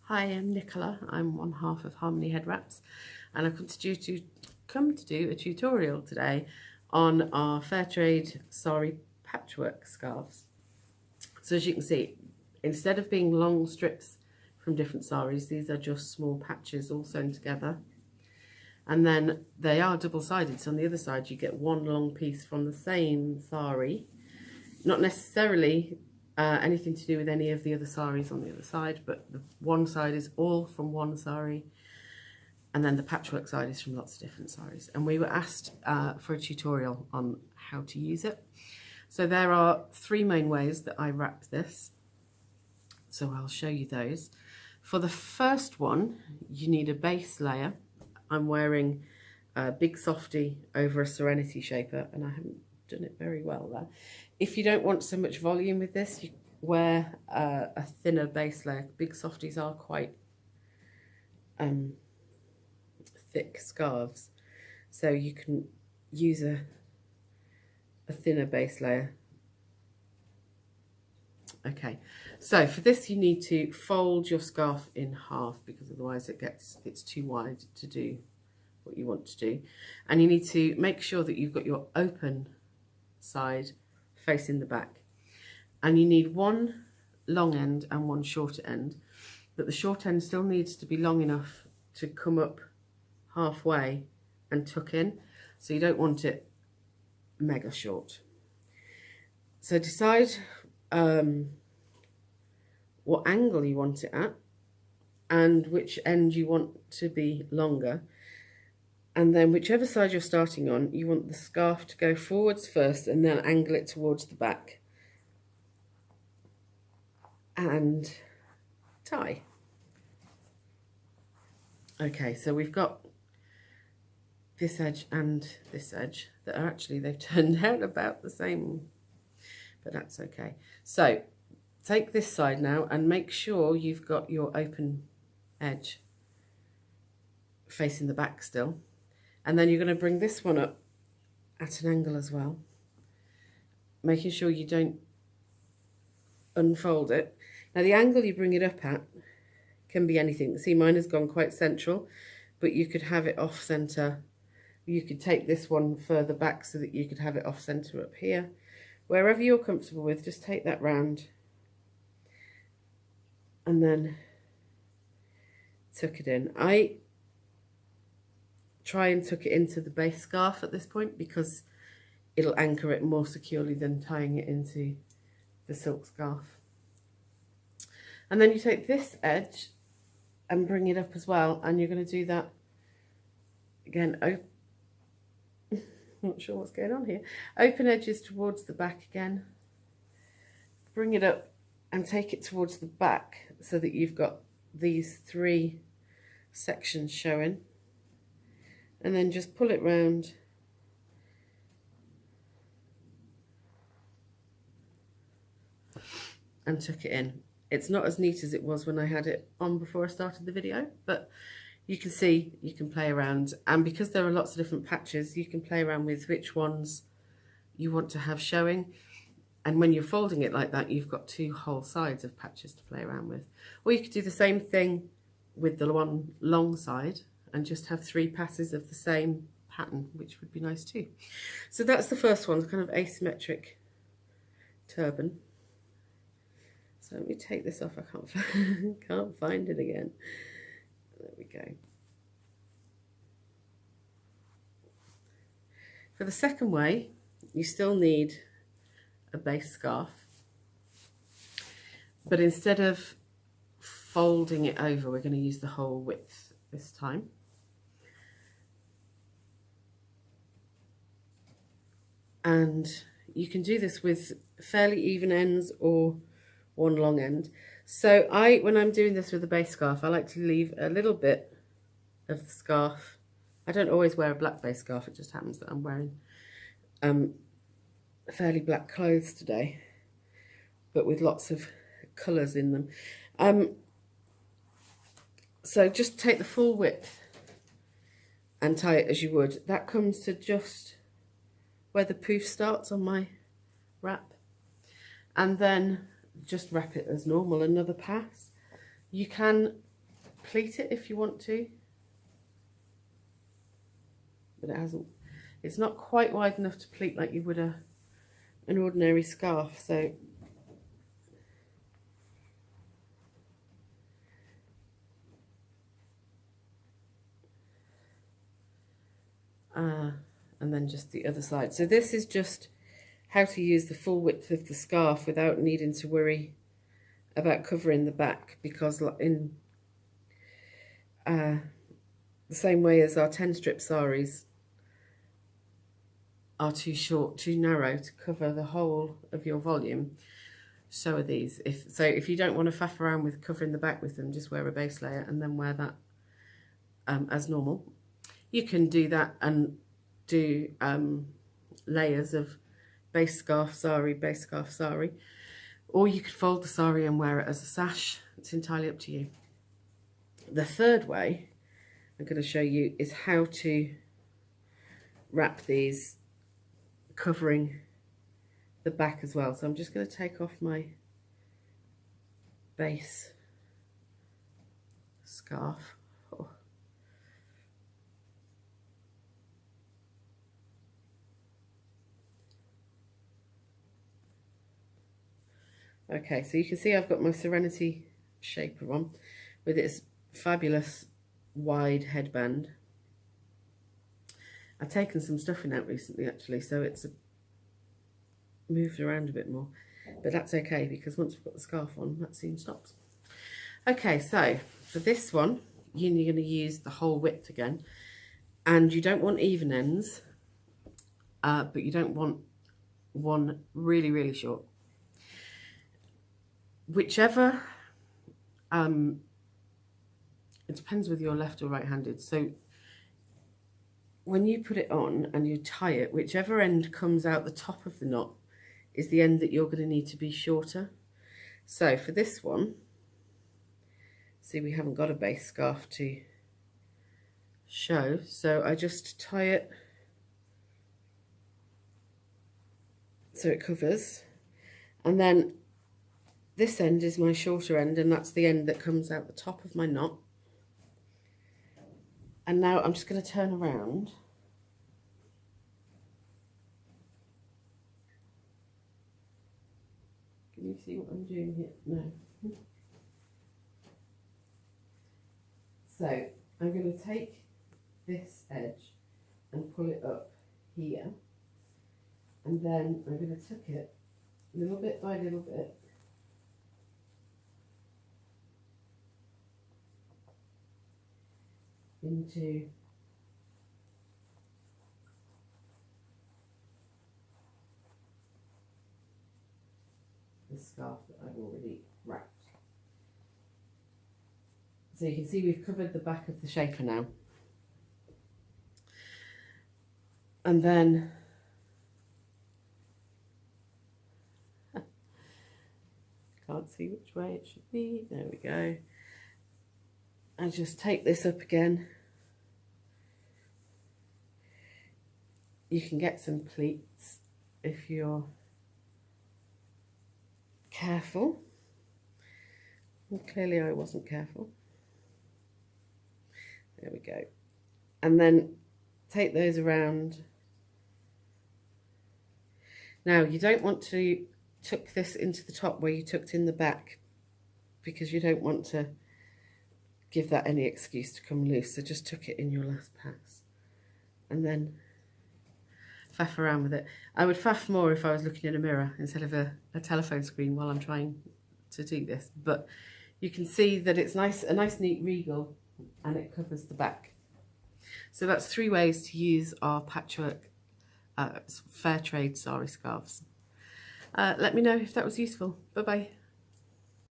Hi, I'm Nicola. I'm one half of Harmony Headwraps, and I've come to do a tutorial today on our fair trade sari patchwork scarves. So as you can see, instead of being long strips from different saris, these are just small patches all sewn together. And then they are double-sided, so on the other side you get one long piece from the same sari, not necessarily anything to do with any of the other saris on the other side, but the one side is all from one sari, and then the patchwork side is from lots of different saris. And we were asked for a tutorial on how to use it. So there are three main ways that I wrap this, so I'll show you those. For the first one, you need a base layer. I'm wearing a Big Softy over a Serenity shaper, and I haven't done it very well there. If you don't want so much volume with this, you wear a thinner base layer. Big Softies are quite thick scarves, so you can use a thinner base layer. Okay, so for this you need to fold your scarf in half, because otherwise it's too wide to do what you want to do. And you need to make sure that you've got your open side facing the back, and you need one long end and one shorter end, but the short end still needs to be long enough to come up halfway and tuck in, so you don't want it mega short. So decide what angle you want it at and which end you want to be longer, and then whichever side you're starting on, you want the scarf to go forwards first and then angle it towards the back and tie. Okay, so we've got this edge and this edge that are actually, they've turned out about the same, but that's okay. So take this side now and make sure you've got your open edge facing the back still. And then you're going to bring this one up at an angle as well, making sure you don't unfold it. Now the angle you bring it up at can be anything. See, mine has gone quite central, but you could have it off center. You could take this one further back so that you could have it off center up here. Wherever you're comfortable with, just take that round and then tuck it in. I try and tuck it into the base scarf at this point, because it'll anchor it more securely than tying it into the silk scarf. And then you take this edge and bring it up as well, and you're going to do that again. Not sure what's going on here. Open edges towards the back again. Bring it up and take it towards the back so that you've got these three sections showing. And then just pull it round and tuck it in. It's not as neat as it was when I had it on before I started the video, but you can see you can play around, and because there are lots of different patches, you can play around with which ones you want to have showing. And when you're folding it like that, you've got two whole sides of patches to play around with. Or you could do the same thing with the one long side and just have three passes of the same pattern, which would be nice too. So that's the first one, the kind of asymmetric turban. So let me take this off. I can't find it again. There we go. For the second way, you still need a base scarf, but instead of folding it over, we're going to use the whole width this time. And you can do this with fairly even ends or one long end. So when I'm doing this with a base scarf, I like to leave a little bit of the scarf. I don't always wear a black base scarf, it just happens that I'm wearing fairly black clothes today, but with lots of colours in them. So just take the full width and tie it as you would. That comes to just where the poof starts on my wrap, and then just wrap it as normal, another pass. You can pleat it if you want to, but it hasn't. It's not quite wide enough to pleat like you would an ordinary scarf. So and then just the other side. So this is just how to use the full width of the scarf without needing to worry about covering the back, because in the same way as our 10-strip saris are too short, too narrow to cover the whole of your volume, so are these. If you don't want to faff around with covering the back with them, just wear a base layer and then wear that as normal. You can do that and do layers of base scarf sari, or you could fold the sari and wear it as a sash. It's entirely up to you. The third way I'm going to show you is how to wrap these, covering the back as well. So I'm just going to take off my base scarf. Oh. Okay, so you can see I've got my Serenity shaper on with its fabulous wide headband. I've taken some stuffing out recently actually, so it's moved around a bit more, but that's okay because once we've got the scarf on, that soon stops. Okay, so for this one, you're going to use the whole width again, and you don't want even ends, but you don't want one really, really short. Whichever, it depends whether you're left or right-handed. So when you put it on and you tie it, whichever end comes out the top of the knot is the end that you're going to need to be shorter. So for this one, see, we haven't got a base scarf to show, so I just tie it so it covers, and then this end is my shorter end, and that's the end that comes out the top of my knot. And now I'm just going to turn around. Can you see what I'm doing here? No. So I'm going to take this edge and pull it up here, and then I'm going to tuck it little bit by little bit into the scarf that I've already wrapped. So you can see we've covered the back of the shaper now. And then can't see which way it should be. There we go. I just take this up again. You can get some pleats if you're careful. Well, clearly I wasn't careful. There we go. And then take those around. Now you don't want to tuck this into the top where you tucked in the back, because you don't want to give that any excuse to come loose. So just tuck it in your last pass and then faff around with it. I would faff more if I was looking in a mirror instead of a telephone screen while I'm trying to do this, but you can see that it's nice, a nice neat regal, and it covers the back. So that's 3 ways to use our patchwork fair trade sari scarves. Let me know if that was useful. Bye bye.